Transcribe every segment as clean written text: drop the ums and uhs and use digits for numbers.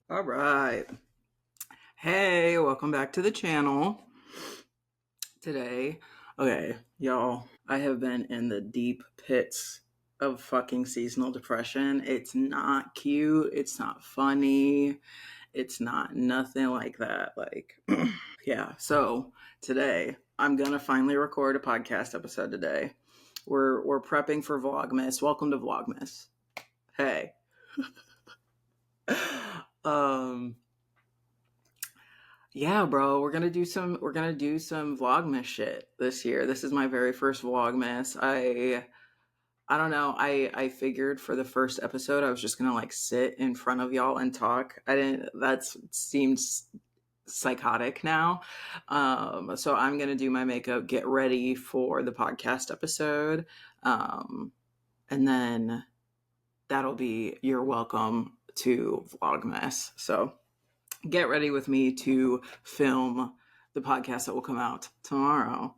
All right. Hey, welcome back to the channel. Today, okay, y'all, I have been in the deep pits of fucking seasonal depression. It's not cute. It's not funny. It's not nothing like that. Yeah. So today, I'm gonna finally record a podcast episode today. We're prepping for Vlogmas. Welcome to Vlogmas. Hey. um Yeah, bro, we're gonna do some Vlogmas shit this year. This is my very first Vlogmas. I don't know. I figured for the first episode I was just gonna like sit in front of y'all and talk. I didn't that seems psychotic now. So I'm gonna do my makeup, get ready for the podcast episode. Um and then that'll be your welcome to Vlogmas. So get ready with me to film the podcast that will come out tomorrow.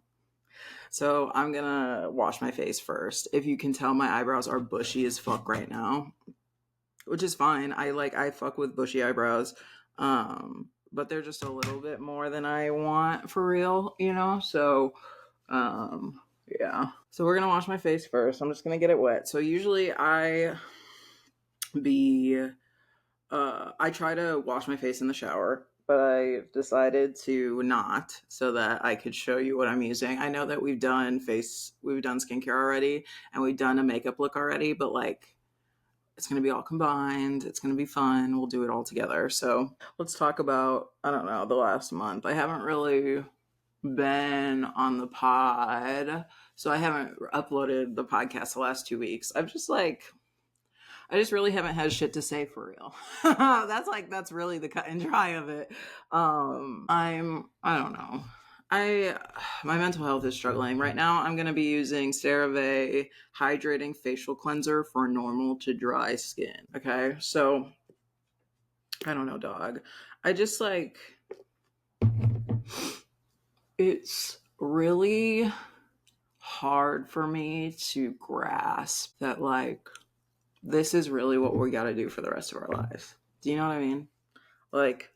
So I'm gonna wash my face first. If you can tell, my eyebrows are bushy as fuck right now, which is fine. I fuck with bushy eyebrows, but they're just a little bit more than I want for real, you know. So yeah. So we're gonna wash my face first. I'm just gonna get it wet. So usually be I try to wash my face in the shower, but I decided to not so that I could show you what I'm using. I know that we've done skincare already, and we've done a makeup look already, but like it's going to be all combined. It's going to be fun. We'll do it all together. So let's talk about, I don't know, the last month. I haven't really been on the pod, so I haven't uploaded the podcast the last 2 weeks. I just really haven't had shit to say for real. That's really the cut and dry of it. I don't know. My mental health is struggling. Right now I'm gonna be using CeraVe hydrating facial cleanser for normal to dry skin. Okay. So I don't know, dog. I just it's really hard for me to grasp that this is really what we got to do for the rest of our lives. Do you know what I mean? Like,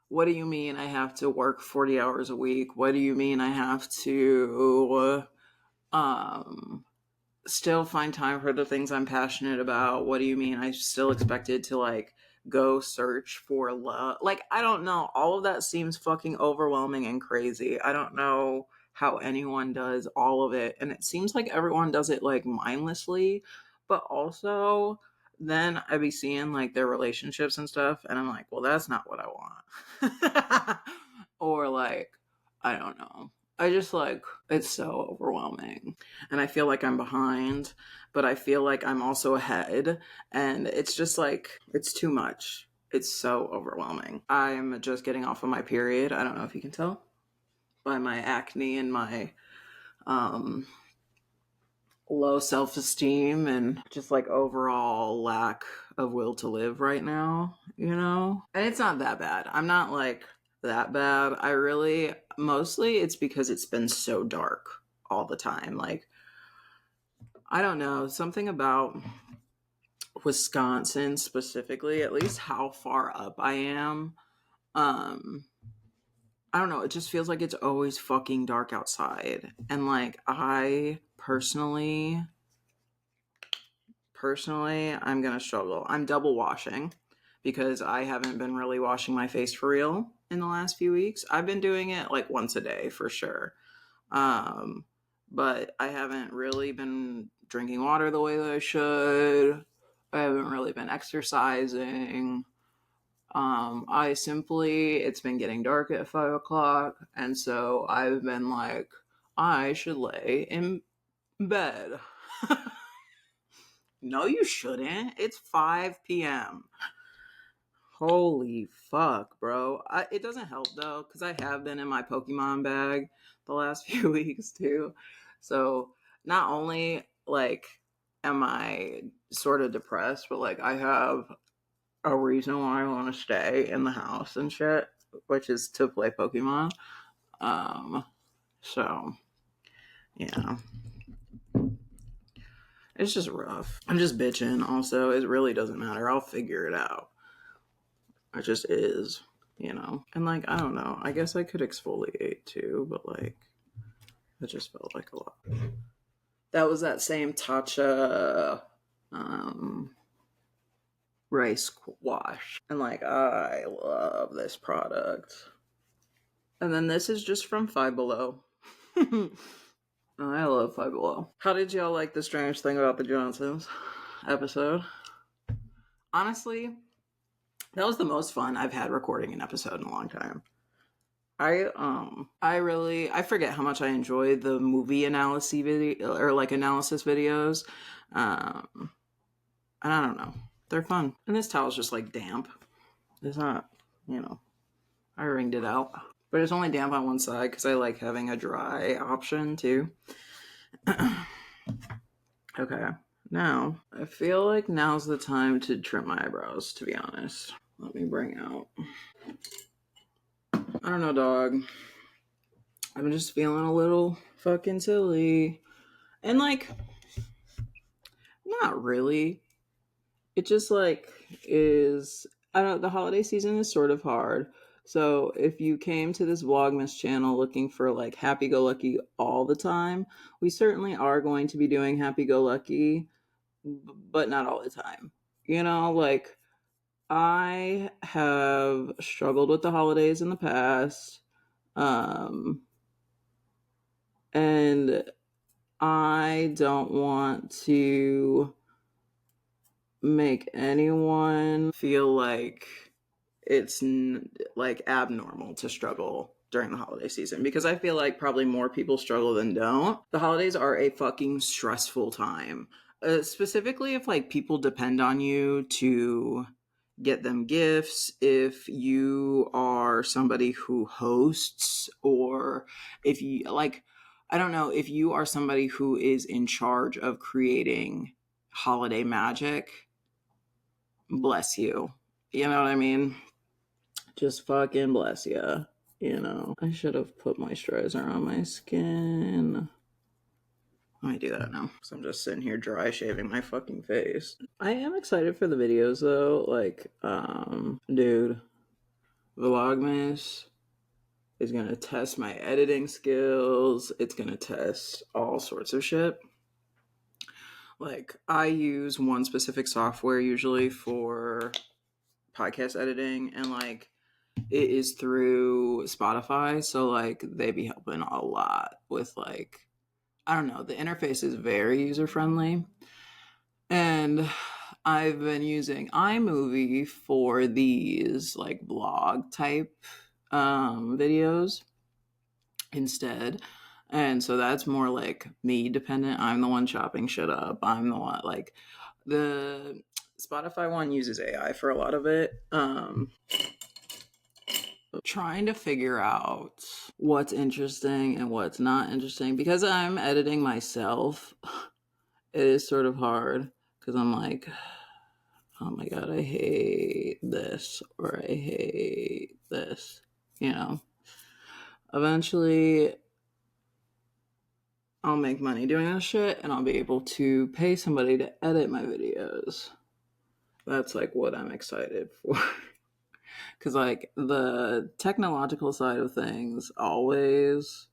what do you mean I have to work 40 hours a week? What do you mean I have to still find time for the things I'm passionate about? What do you mean I still expected to go search for love? Like, I don't know. All of that seems fucking overwhelming and crazy. I don't know how anyone does all of it. And it seems like everyone does it mindlessly, but also then I be seeing their relationships and stuff, and I'm like, well, that's not what I want. Or I don't know. I just it's so overwhelming. And I feel like I'm behind, but I feel like I'm also ahead. And it's just it's too much. It's so overwhelming. I'm just getting off of my period. I don't know if you can tell by my acne and my um, low self esteem and just overall lack of will to live right now, you know? And it's not that bad. I'm not that bad. Mostly it's because it's been so dark all the time. I don't know, something about Wisconsin specifically, at least how far up I am. Um, I don't know, it just feels like it's always fucking dark outside. And I personally, I'm gonna struggle. I'm double washing because I haven't been really washing my face for real in the last few weeks. I've been doing it once a day for sure. Um, but I haven't really been drinking water the way that I should. I haven't really been exercising. It's been getting dark at 5 o'clock, and so I've been I should lay in bed. No, you shouldn't. It's 5 p.m. Holy fuck, bro. It doesn't help though, because I have been in my Pokemon bag the last few weeks too. So not only am I sort of depressed, but I have a reason why I want to stay in the house and shit, which is to play Pokemon. Um, so yeah, it's just rough. I'm just bitching. Also, it really doesn't matter. I'll figure it out. It just is, you know? And like, I don't know. I guess I could exfoliate too, but like, it just felt like a lot. That was that same Tatcha rice wash. And like, I love this product. And then this is just from Five Below. I love Five Below. How did y'all like the Strange Thing About the Johnsons episode? Honestly, that was the most fun I've had recording an episode in a long time. I forget how much I enjoy the movie analysis video or like analysis videos. And I don't know. They're fun. And this towel's just like damp. It's not, you know, I wringed it out. But it's only damp on one side because I like having a dry option too. Okay. Now, I feel like now's the time to trim my eyebrows, to be honest. Let me bring out. I don't know, dog. I'm just feeling a little fucking silly. And like, not really. It just like is, I don't know, the holiday season is sort of hard. So if you came to this Vlogmas channel looking for like happy-go-lucky all the time, we certainly are going to be doing happy-go-lucky, but not all the time. You know, like I have struggled with the holidays in the past. And I don't want to make anyone feel like it's like abnormal to struggle during the holiday season, because I feel like probably more people struggle than don't. The holidays are a fucking stressful time, specifically if like people depend on you to get them gifts, if you are somebody who hosts, or if you like, I don't know, if you are somebody who is in charge of creating holiday magic. Bless you. You know what I mean? Just fucking bless you. You know, I should have put moisturizer on my skin. Let me do that now, because I'm just sitting here dry shaving my fucking face. I am excited for the videos though. Like, dude, Vlogmas is gonna test my editing skills. It's gonna test all sorts of shit. Like, I use one specific software usually for podcast editing, and like it is through Spotify, so like they be helping a lot with like, I don't know, the interface is very user friendly. And I've been using iMovie for these like vlog type videos instead. And so that's more like me dependent. I'm the one chopping shit up. I'm the one like, the Spotify one uses AI for a lot of it. Trying to figure out what's interesting and what's not interesting, because I'm editing myself. It is sort of hard because I'm like, oh my god, I hate this, or I hate this, you know. Eventually I'll make money doing this shit and I'll be able to pay somebody to edit my videos. That's like what I'm excited for. Because like the technological side of things always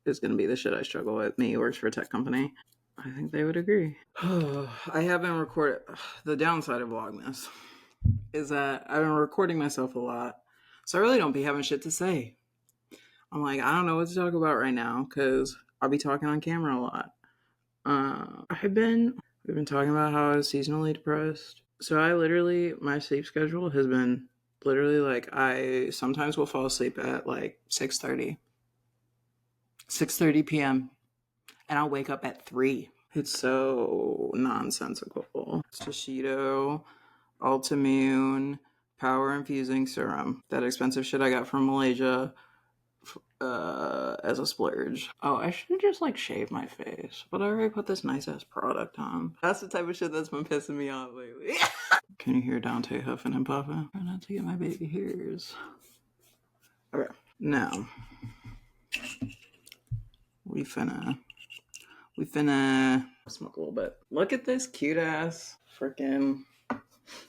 is going to be the shit I struggle with. Me works for a tech company. I think they would agree. I haven't recorded. The downside of Vlogmas is that I've been recording myself a lot, so I really don't be having shit to say. I'm like, I don't know what to talk about right now because I'll be talking on camera a lot. We've been talking about how I was seasonally depressed. So my sleep schedule has been literally like, I sometimes will fall asleep at like 6:30 p.m. and I'll wake up at 3. It's so nonsensical. It's Shishido, Ultimune, Power Infusing Serum. That expensive shit I got from Malaysia as a splurge. Oh, I should just like shave my face, but I already put this nice ass product on. That's the type of shit that's been pissing me off lately. Can you hear Dante huffing and puffing? Try not to get my baby hairs. Okay, now we finna smoke a little bit. Look at this cute ass freaking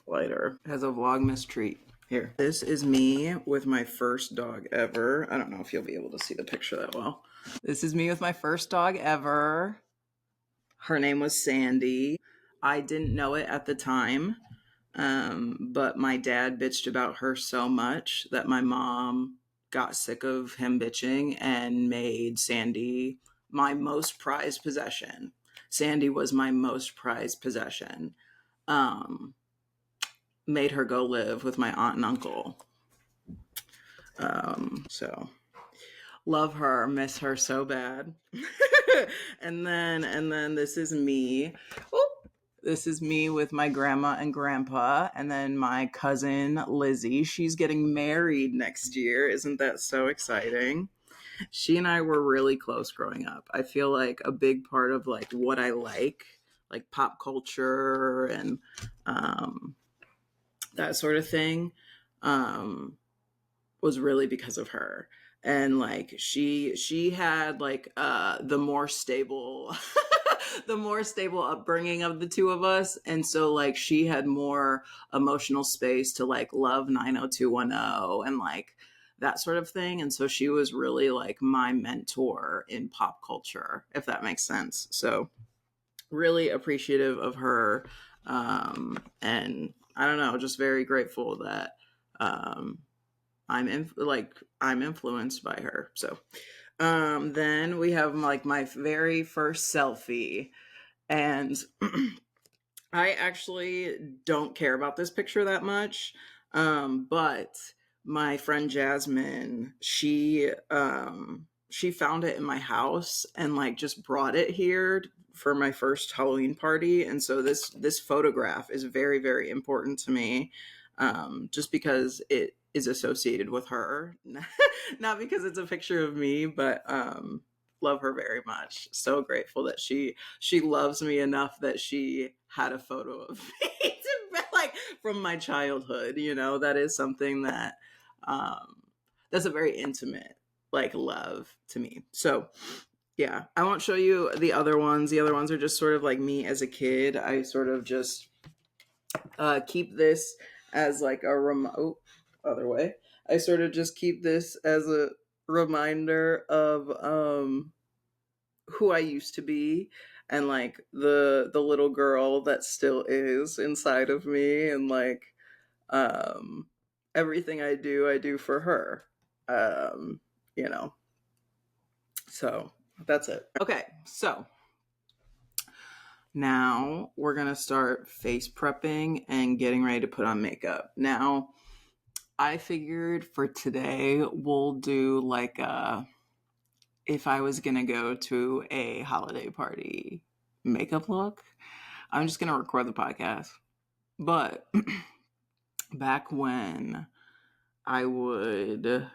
lighter. It has a Vlogmas treat. Here. This is me with my first dog ever. I don't know if you'll be able to see the picture that well. This is me with my first dog ever. Her name was Sandy. I didn't know it at the time, but my dad bitched about her so much that my mom got sick of him bitching and made Sandy my most prized possession. Sandy was my most prized possession. Made her go live with my aunt and uncle. So love her, miss her so bad. and then this is me. Oop. This is me with my grandma and grandpa, and then my cousin Lizzie. She's getting married next year. Isn't that so exciting? She and I were really close growing up. I feel like a big part of like what I like pop culture and that sort of thing, was really because of her. And like she had like the more stable the more stable upbringing of the two of us, and so like she had more emotional space to like love 90210 and like that sort of thing, and so she was really like my mentor in pop culture, if that makes sense. So really appreciative of her, and I don't know, just very grateful that I'm influenced by her. So then we have like my very first selfie, and I actually don't care about this picture that much, but my friend Jasmine, she found it in my house and like just brought it here for my first Halloween party, and so this photograph is very, very important to me, just because it is associated with her, not because it's a picture of me, but love her very much. So grateful that she loves me enough that she had a photo of me like from my childhood. You know, that is something that that's a very intimate like love to me. So yeah, I won't show you the other ones. The other ones are just sort of like me as a kid. I sort of just keep this as like a remote other way. I sort of just keep this as a reminder of who I used to be, and like the little girl that still is inside of me, and like um everything I do for her. Um you know. So that's it. Okay, so now we're going to start face prepping and getting ready to put on makeup. Now, I figured for today we'll do like if I was going to go to a holiday party makeup look. I'm just going to record the podcast. But back when I would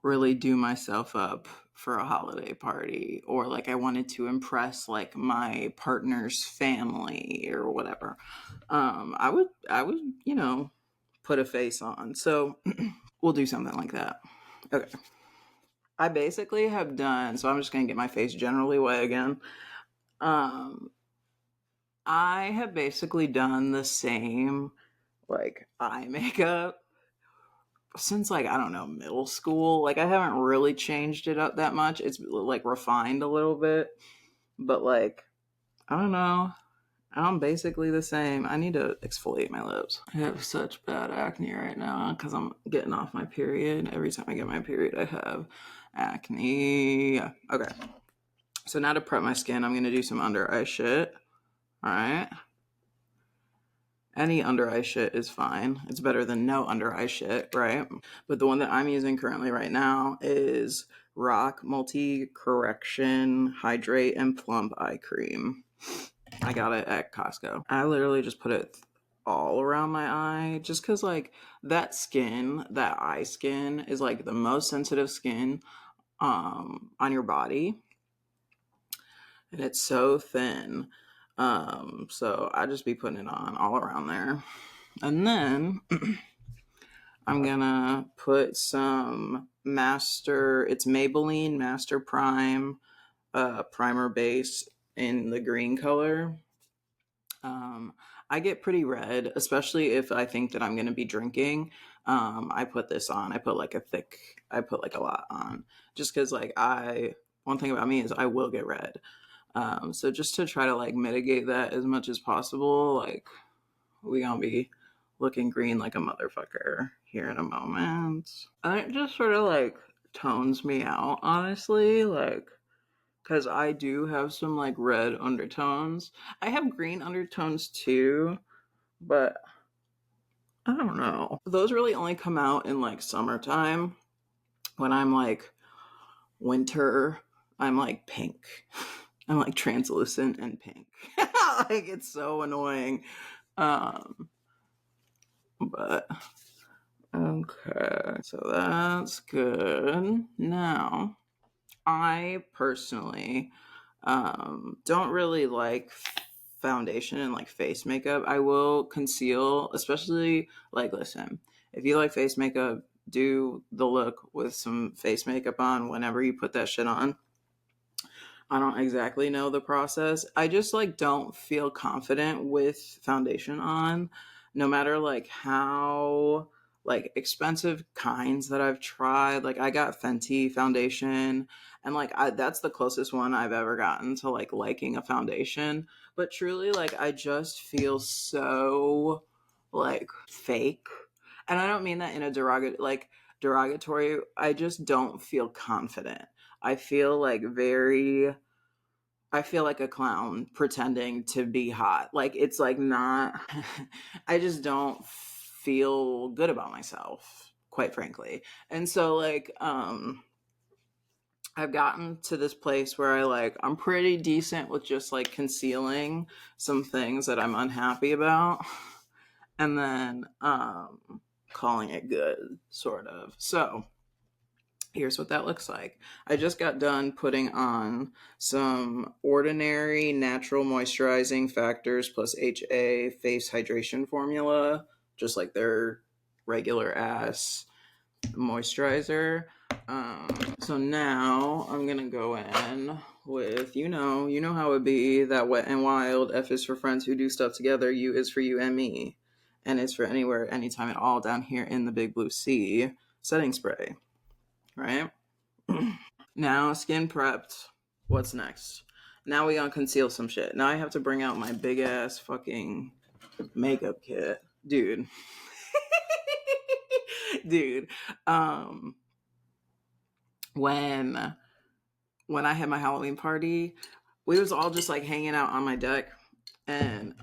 really do myself up for a holiday party, or like I wanted to impress like my partner's family or whatever, I would, you know, put a face on. So we'll do something like that. Okay. I basically have done, so I'm just going to get my face generally wet again. Um, I have basically done the same like eye makeup since like, I don't know, middle school. Like I haven't really changed it up that much. It's like refined a little bit, but like, I don't know. I'm basically the same. I need to exfoliate my lips. I have such bad acne right now because I'm getting off my period. Every time I get my period, I have acne. Okay. So now to prep my skin, I'm going to do some under eye shit. All right. Any under eye shit is fine. It's better than no under eye shit, right? But the one that I'm using currently right now is Rock Multi Correction Hydrate and Plump Eye Cream. I got it at Costco. I literally just put it all around my eye just because like that eye skin is like the most sensitive skin on your body, and it's so thin. So I just be putting it on all around there. And then I'm gonna put some it's Maybelline Master Prime primer base in the green color. I get pretty red, especially if I think that I'm going to be drinking. I put this on. I put like a lot on, just because one thing about me is I will get red. So just to try to like mitigate that as much as possible, like we gonna be looking green like a motherfucker here in a moment. And it just sort of like tones me out, honestly, like because I do have some like red undertones. I have green undertones too, but I don't know. Those really only come out in like summertime. When I'm like winter, I'm like pink. I'm like translucent and pink. Like it's so annoying. Um, but okay, so that's good. Now, I personally don't really like foundation and like face makeup. I will conceal, especially like listen, if you like face makeup, do the look with some face makeup on whenever you put that shit on. I don't exactly know the process. I just like don't feel confident with foundation on, no matter like how like expensive kinds that I've tried. Like I got Fenty foundation and that's the closest one I've ever gotten to like liking a foundation. But truly like I just feel so like fake. And I don't mean that in a derogatory. I just don't feel confident. I feel like I feel like a clown pretending to be hot. Like it's like not I just don't feel good about myself, quite frankly. And so I've gotten to this place where I'm pretty decent with just like concealing some things that I'm unhappy about and then calling it good sort of. So, here's what that looks like. I just got done putting on some Ordinary Natural Moisturizing Factors plus HA face hydration formula, just like their regular ass moisturizer. So now I'm gonna go in with you know how it be that Wet and Wild. F is for friends who do stuff together. U is for you and me, and it's for anywhere, anytime at all. Down here in the big blue sea, setting spray. Right now, skin prepped. What's next? Now we gonna conceal some shit. Now I have to bring out my big ass fucking makeup kit, dude. Dude, um, when I had my Halloween party, we was all just like hanging out on my deck, and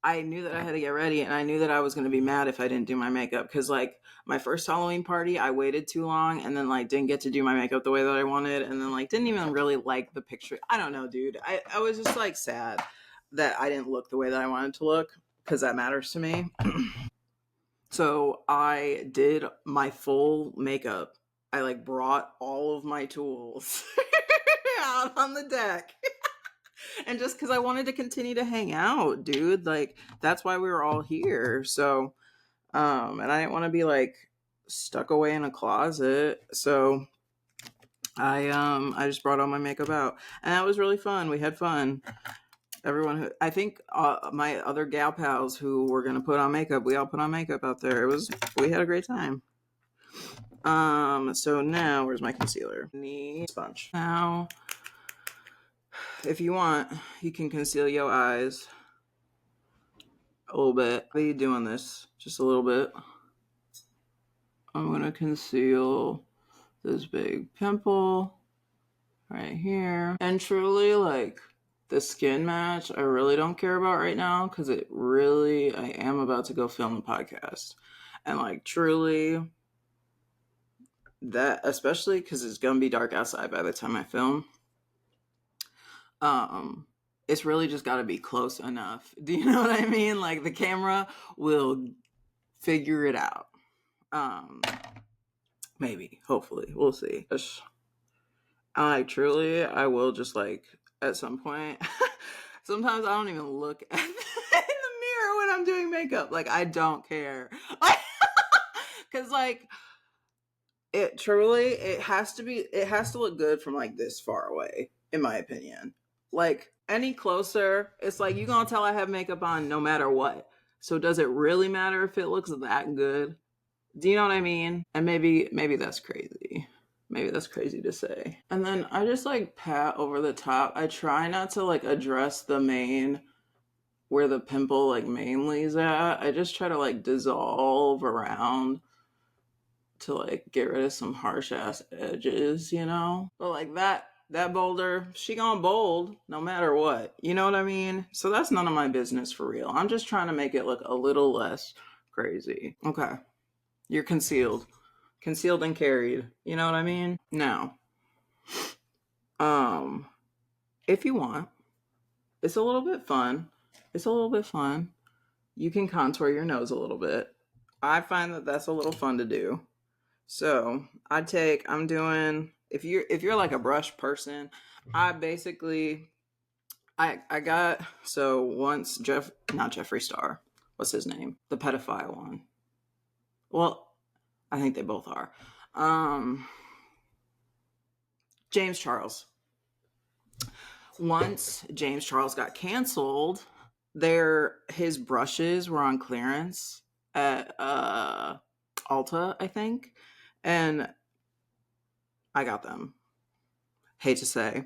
I knew that I had to get ready, and I knew that I was going to be mad if I didn't do my makeup because like my first Halloween party, I waited too long and then like didn't get to do my makeup the way that I wanted, and then like didn't even really like the picture. I don't know, dude. I was just like sad that I didn't look the way that I wanted to look because that matters to me. So I did my full makeup. I like brought all of my tools out on the deck. And just because I wanted to continue to hang out, dude. Like that's why we were all here. So, and I didn't want to be like stuck away in a closet. So I just brought all my makeup out, and that was really fun. We had fun. Everyone, I think my other gal pals who were gonna put on makeup, we all put on makeup out there. We had a great time. So now where's my concealer? Need sponge. Now, if you want, you can conceal your eyes a little bit. Are you doing this? Just a little bit. I'm gonna conceal this big pimple right here. And truly, like the skin match, I really don't care about right now because I am about to go film the podcast. And like truly, that especially because it's gonna be dark outside by the time I film. It's really just got to be close enough. Do you know what I mean? Like the camera will figure it out. Um, Maybe, hopefully, we'll see. Truly, I will just like at some point. Sometimes I don't even look in the mirror when I'm doing makeup. Like I don't care, because like it has to look good from like this far away, in my opinion. Like any closer, it's like you're gonna tell I have makeup on no matter what. So does it really matter if it looks that good? Do you know what I mean? And maybe that's crazy. Maybe that's crazy to say. And then I just like pat over the top. I try not to like address the main where the pimple like mainly is at. I just try to like dissolve around to like get rid of some harsh ass edges, you know? But like that boulder, she gonna bold no matter what. You know what I mean? So that's none of my business for real. I'm just trying to make it look a little less crazy. Okay. You're concealed. Concealed and carried. You know what I mean? Now, if you want, it's a little bit fun. It's a little bit fun. You can contour your nose a little bit. I find that that's a little fun to do. So I'm doing, if you're like a brush person, I basically, I got, so once not Jeffree Star, what's his name? The pedophile one. Well, I think they both are. James Charles. Once James Charles got canceled, his brushes were on clearance at Ulta, I think, and I got them. Hate to say,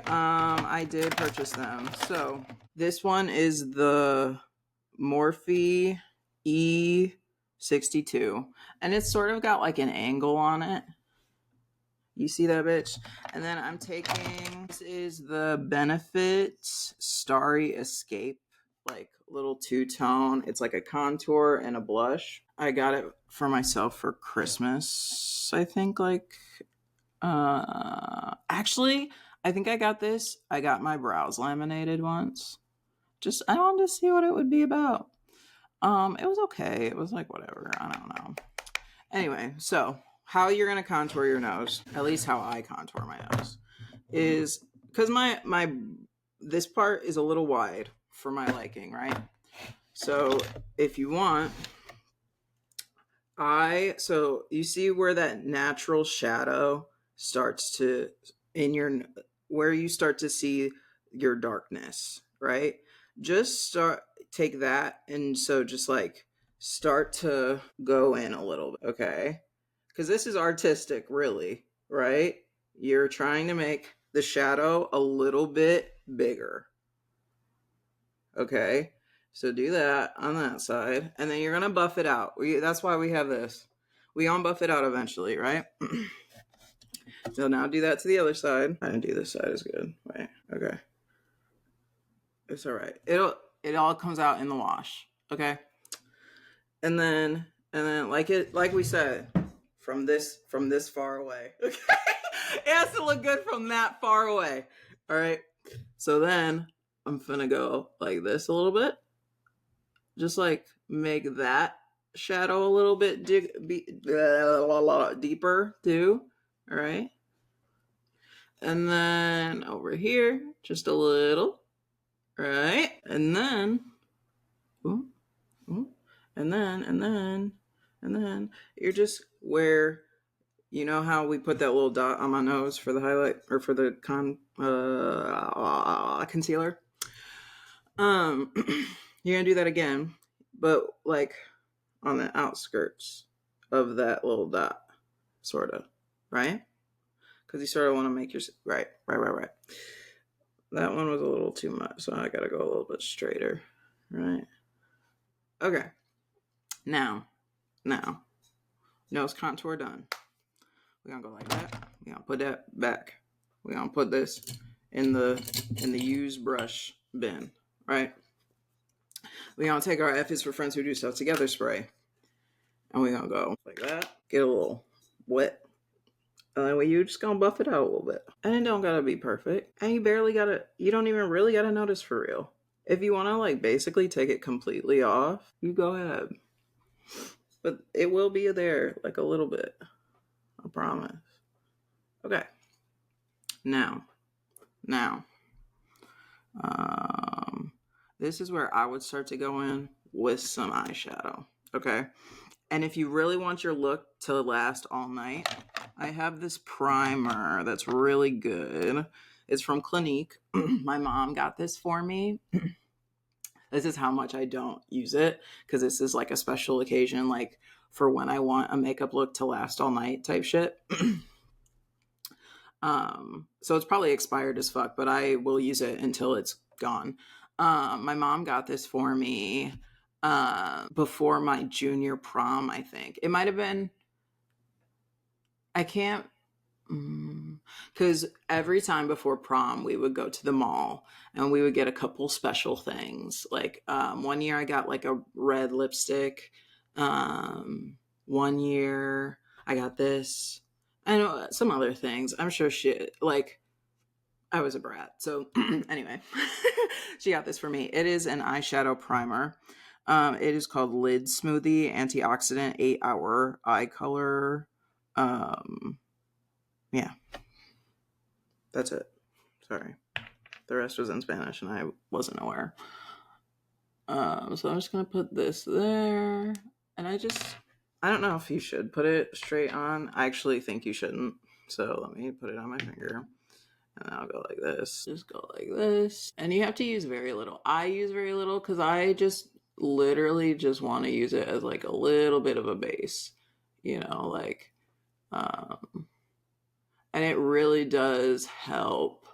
I did purchase them. So this one is the Morphe E62, and it's sort of got like an angle on it. You see that, bitch? And then I'm taking, this is the Benefit Starry Escape, like little two-tone. It's like a contour and a blush. I got it for myself for Christmas, I think, like, actually, I think I got my brows laminated once. I wanted to see what it would be about. It was okay. It was like, whatever. I don't know. Anyway, so how you're going to contour your nose, at least how I contour my nose, is because this part is a little wide for my liking, right? So if you want, so you see where that natural shadow starts to, where you start to see your darkness, right? Take that, and so just like start to go in a little bit, okay? Because this is artistic, really, right? You're trying to make the shadow a little bit bigger. Okay? So do that on that side. And then you're going to buff it out. That's why we have this. We on buff it out eventually, right? So now do that to the other side. I didn't do this side as good. Wait. Okay. It's all right. It all comes out in the wash. Okay? And then like we said, from this far away. Okay? It has to look good from that far away. All right. So then I'm gonna go like this a little bit. Just like make that shadow a little bit deeper too. All right. And then over here, just a little. Right. And then, and then you're just where, you know how we put that little dot on my nose for the highlight or for the concealer? You're gonna do that again, but like on the outskirts of that little dot, sort of, right? Because you sort of want to make your right. That one was a little too much, so I gotta go a little bit straighter, right? Okay. Now, nose contour done. We're gonna go like that. We're gonna put that back. We're gonna put this in the used brush bin, right? We're gonna take our F is for Friends Who Do Stuff Together spray, and we're gonna go like that. Get a little wet, and then you're just gonna buff it out a little bit. And it don't gotta be perfect, and you don't even really gotta notice for real. If you wanna like basically take it completely off, you go ahead. But it will be there like a little bit. I promise. Okay. Now, this is where I would start to go in with some eyeshadow. Okay. And if you really want your look to last all night, I have this primer that's really good. It's from Clinique. My mom got this for me. This is how much I don't use it, because this is like a special occasion, like for when I want a makeup look to last all night type shit. So it's probably expired as fuck, but I will use it until it's gone. My mom got this for me before my junior prom, I think. It might have been, I can't, because every time before prom, we would go to the mall and we would get a couple special things. Like one year I got like a red lipstick. One year I got this. I know some other things. I'm sure shit. Like, I was a brat. So anyway, she got this for me. It is an eyeshadow primer. It is called Lid Smoothie Antioxidant 8-Hour Eye Color. Yeah. That's it. Sorry. The rest was in Spanish and I wasn't aware. So I'm just going to put this there. And I don't know if you should put it straight on. I actually think you shouldn't. So let me put it on my finger. And I'll go like this. Just go like this. And you have to use very little. I use very little because I just literally just want to use it as like a little bit of a base. You know, like, and it really does help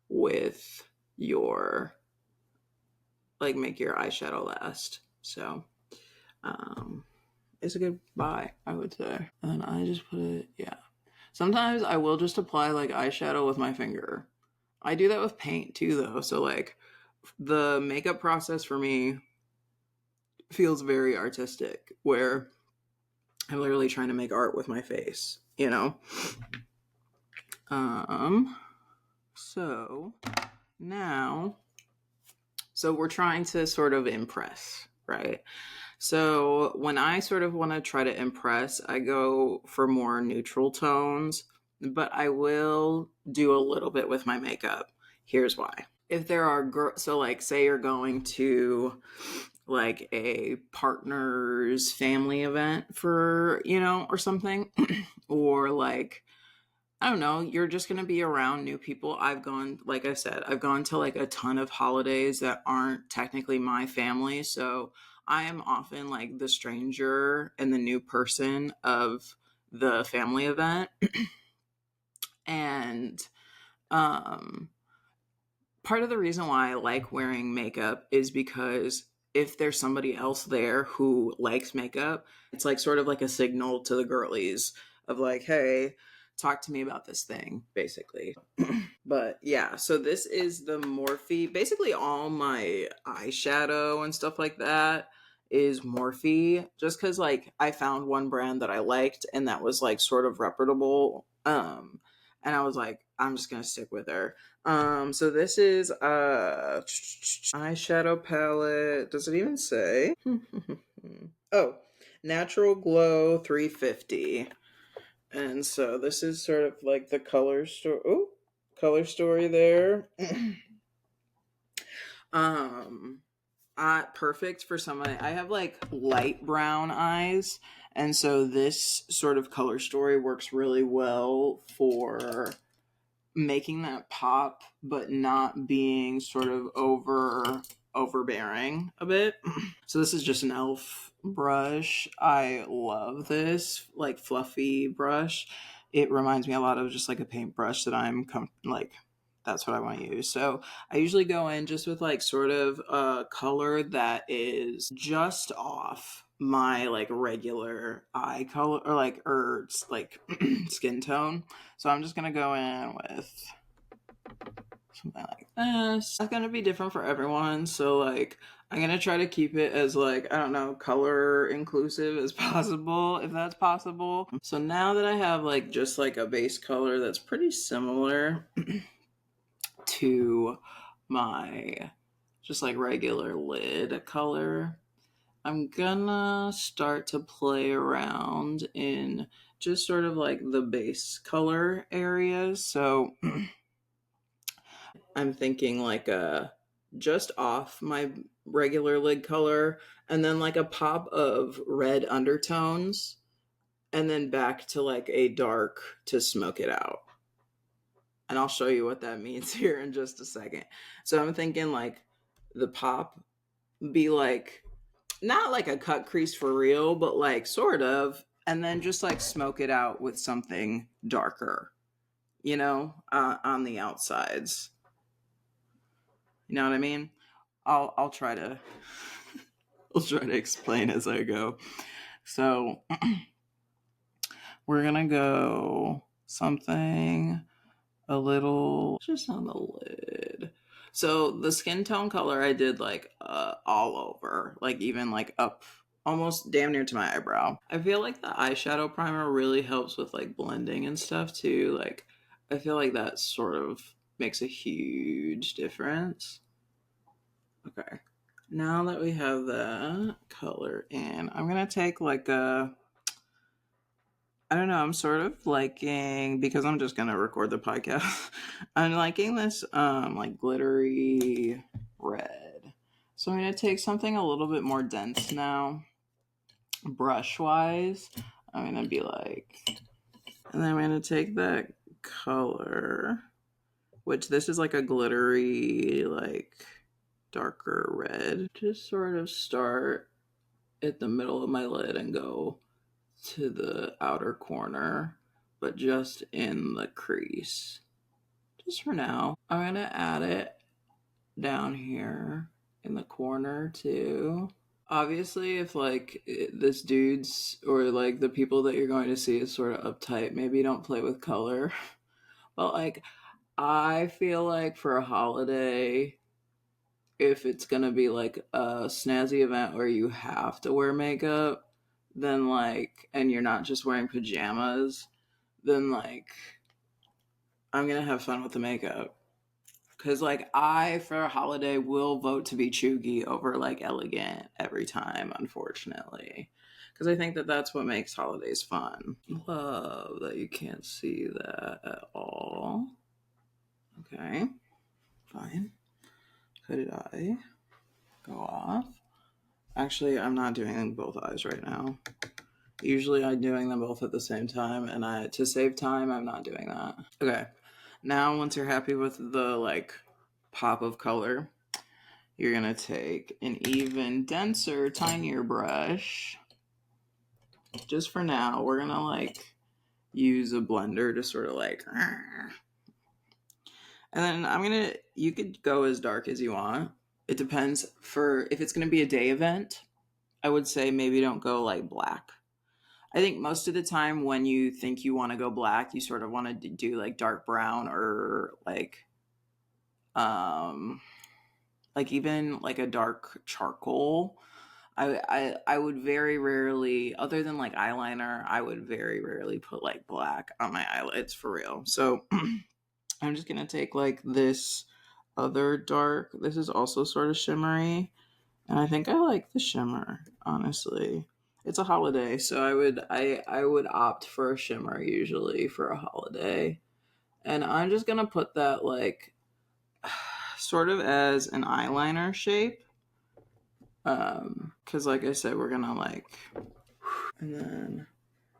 with your, like, make your eyeshadow last. So, it's a good buy, I would say. And I just put it, yeah. Sometimes I will just apply like eyeshadow with my finger. I do that with paint too, though. So like the makeup process for me feels very artistic, where I'm literally trying to make art with my face, you know? So now, so we're trying to sort of impress, right? So when I sort of want to try to impress, I go for more neutral tones, but I will do a little bit with my makeup. Here's why. If there are so like say you're going to like a partner's family event for, you know, or something, or like, I don't know, you're just going to be around new people. I've gone, like I said, I've gone to like a ton of holidays that aren't technically my family. So I am often like the stranger and the new person of the family event. And part of the reason why I like wearing makeup is because if there's somebody else there who likes makeup, it's like sort of like a signal to the girlies of like, hey, talk to me about this thing, basically. But yeah, so this is the Morphe. Basically all my eyeshadow and stuff like that is Morphe, just because like I found one brand that I liked and that was like sort of reputable. And I was like, I'm just gonna stick with her. So this is eyeshadow palette. Does it even say? Oh, Natural Glow 350. And so this is sort of like the color story. Oh, color story there. Perfect for somebody. I have like light brown eyes, and so this sort of color story works really well for making that pop, but not being sort of overbearing a bit. So this is just an e.l.f. brush. I love this like fluffy brush. It reminds me a lot of just like a paintbrush that I'm like, that's what I want to use. So I usually go in just with like sort of a color that is just off my like regular eye color or like skin tone. So I'm just gonna go in with something like this. That's gonna be different for everyone. So like I'm gonna try to keep it as like, I don't know, color inclusive as possible, if that's possible. So now that I have like just like a base color that's pretty similar to my just like regular lid color, I'm gonna start to play around in just sort of like the base color areas. So I'm thinking like just off my regular lid color and then like a pop of red undertones and then back to like a dark to smoke it out. And I'll show you what that means here in just a second. So I'm thinking like the pop be like, not like a cut crease for real, but like sort of, and then just like smoke it out with something darker, on the outsides. You know what I mean? I'll try to I'll try to explain as I go. So we're gonna go something a little just on the lid. So the skin tone color I did like all over, like even like up almost damn near to my eyebrow. I feel like the eyeshadow primer really helps with like blending and stuff too. Like I feel like that sort of makes a huge difference. Okay. Now that we have the color in, I'm going to take like I don't know, I'm sort of liking, because I'm just going to record the podcast. I'm liking this like glittery red. So I'm going to take something a little bit more dense now, brush wise. I'm going to be like, and then I'm going to take that color, which this is like a glittery, like darker red. Just sort of start at the middle of my lid and go to the outer corner, but just in the crease. Just for now. I'm going to add it down here in the corner too. Obviously, if like this dude's or like the people that you're going to see is sort of uptight, maybe don't play with color. But like, I feel like for a holiday, if it's gonna be like a snazzy event where you have to wear makeup, then like, and you're not just wearing pajamas, then like, I'm gonna have fun with the makeup. Cause like, I for a holiday will vote to be chuggy over like elegant every time, unfortunately. Because I think that that's what makes holidays fun. Love that you can't see that at all. Okay, fine. Could I go off? Actually, I'm not doing both eyes right now. Usually I'm doing them both at the same time, and to save time, I'm not doing that. Okay. Now, once you're happy with the like pop of color, you're going to take an even denser, tinier brush. Just for now, we're going to like use a blender to sort of like, and then you could go as dark as you want. It depends. For if it's going to be a day event, I would say maybe don't go like black. I think most of the time when you think you want to go black, you sort of want to do like dark brown or um like even like a dark charcoal. I would very rarely, other than like eyeliner, I would very rarely put like black on my eyelids for real. So I'm just gonna take like this other dark. This is also sort of shimmery. And I think I like the shimmer, honestly. It's a holiday, so I would opt for a shimmer usually for a holiday. And I'm just gonna put that like sort of as an eyeliner shape. Cause like I said, we're gonna like, and then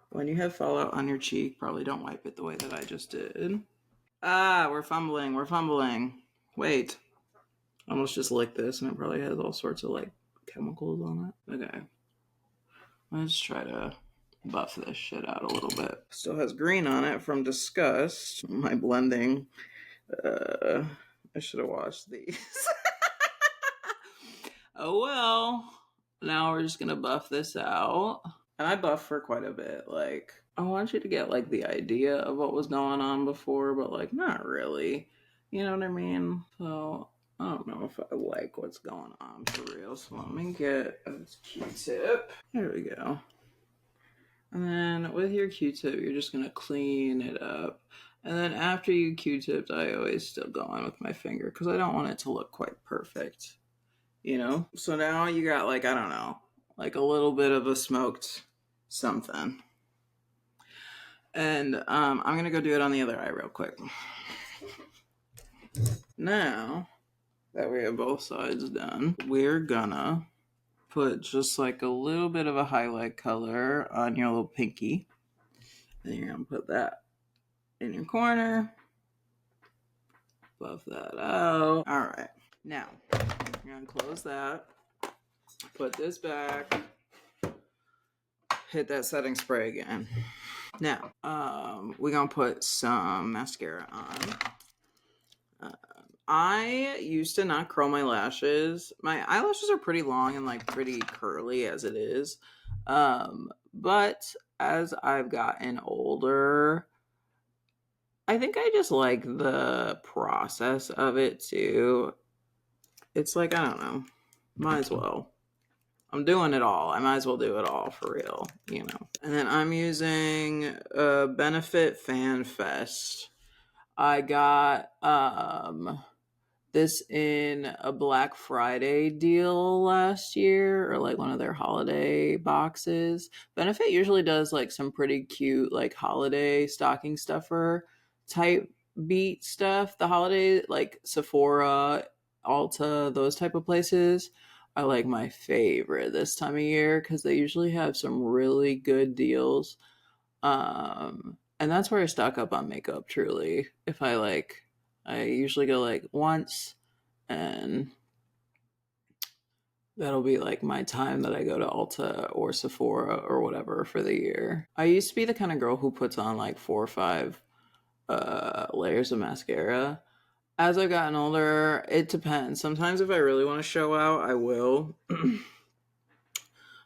when you have fallout on your cheek, probably don't wipe it the way that I just did. Ah, we're fumbling. Wait. I almost just licked this and it probably has all sorts of like chemicals on it. Okay. Let's try to buff this shit out a little bit. Still has green on it from disgust. My blending. I should have washed these. Oh well. Now we're just gonna buff this out. And I buff for quite a bit. Like, I want you to get like the idea of what was going on before, but like not really. You know what I mean? So I don't know if I like what's going on for real. So let me get a Q-tip. There we go. And then with your Q-tip, you're just going to clean it up. And then after you Q-tipped, I always still go on with my finger because I don't want it to look quite perfect, you know? So now you got like, I don't know, like a little bit of a smoked something. And I'm going to go do it on the other eye real quick. Now that we have both sides done, we're gonna put just like a little bit of a highlight color on your little pinky. And you're gonna put that in your corner. buff that out. All right. Now, I'm going to close that. Put this back. Hit that setting spray again. Now, we're going to put some mascara on. I used to not curl my lashes. My eyelashes are pretty long and like pretty curly as it is. But as I've gotten older, I think I just like the process of it too. It's like, I don't know, might as well. I'm doing it all. I might as well do it all for real, you know. And then I'm using Benefit Fan Fest. I got this in a Black Friday deal last year, or like one of their holiday boxes. Benefit usually does like some pretty cute like holiday stocking stuffer type beat stuff. The holiday, like Sephora, Ulta, those type of places are like my favorite this time of year because they usually have some really good deals. And that's where I stock up on makeup, truly. If I usually go like once, and that'll be like my time that I go to Ulta or Sephora or whatever for the year. I used to be the kind of girl who puts on like 4 or 5 layers of mascara. As I've gotten older, it depends. Sometimes if I really want to show out, I will.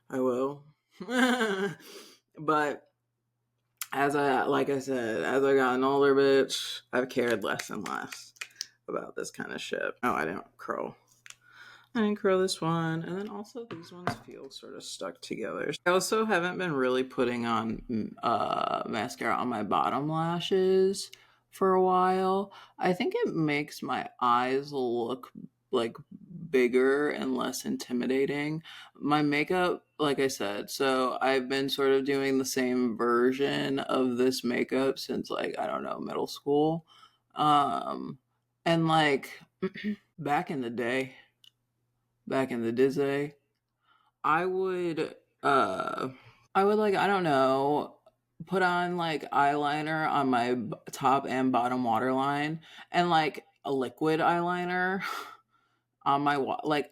I will. But like I said, as I've gotten older, bitch, I've cared less and less about this kind of shit. Oh, I didn't curl this one. And then also these ones feel sort of stuck together. I also haven't been really putting on mascara on my bottom lashes for a while. I think it makes my eyes look like bigger and less intimidating. My makeup, like I said, so I've been sort of doing the same version of this makeup since like, I don't know, middle school. And like back in the day, I would like, I don't know, put on like eyeliner on my top and bottom waterline and like a liquid eyeliner on my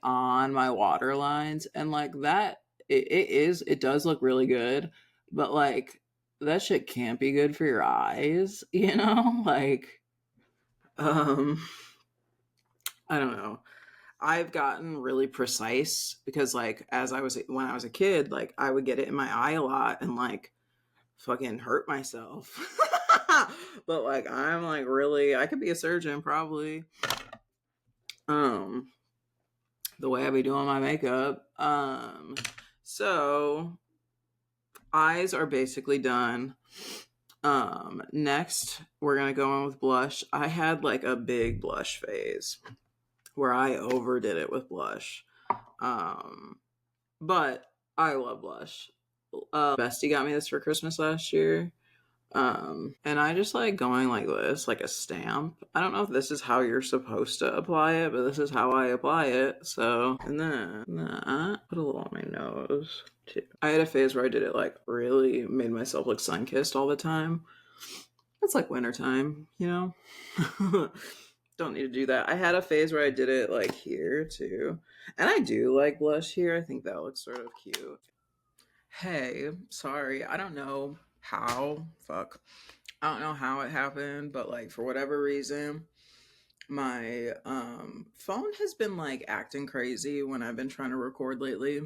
on my water lines, and like that it does look really good, but like that shit can't be good for your eyes, you know? Like I don't know. I've gotten really precise because like when I was a kid, like I would get it in my eye a lot and like fucking hurt myself. But like I'm like really, I could be a surgeon probably. The way I be doing my makeup. So eyes are basically done. Next we're gonna go on with blush. I had like a big blush phase where I overdid it with blush. But I love blush. Bestie got me this for Christmas last year. And I just like going like this, like a stamp. I don't know if this is how you're supposed to apply it, but this is how I apply it. So, and then put a little on my nose too. I had a phase where I did it like really made myself look sun-kissed all the time. It's like wintertime, you know? Don't need to do that. I had a phase where I did it like here too. And I do like blush here. I think that looks sort of cute. Hey, sorry. I don't know how. Fuck. I don't know how it happened, but like for whatever reason, my phone has been like acting crazy when I've been trying to record lately.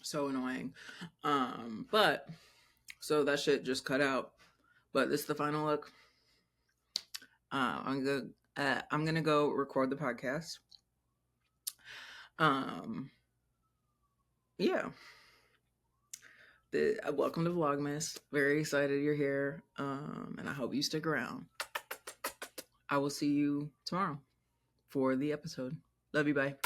So annoying. But so that shit just cut out. But this is the final look. I'm gonna go record the podcast. Yeah. Welcome to Vlogmas. Very excited you're here. And I hope you stick around. I will see you tomorrow for the episode. Love you. Bye.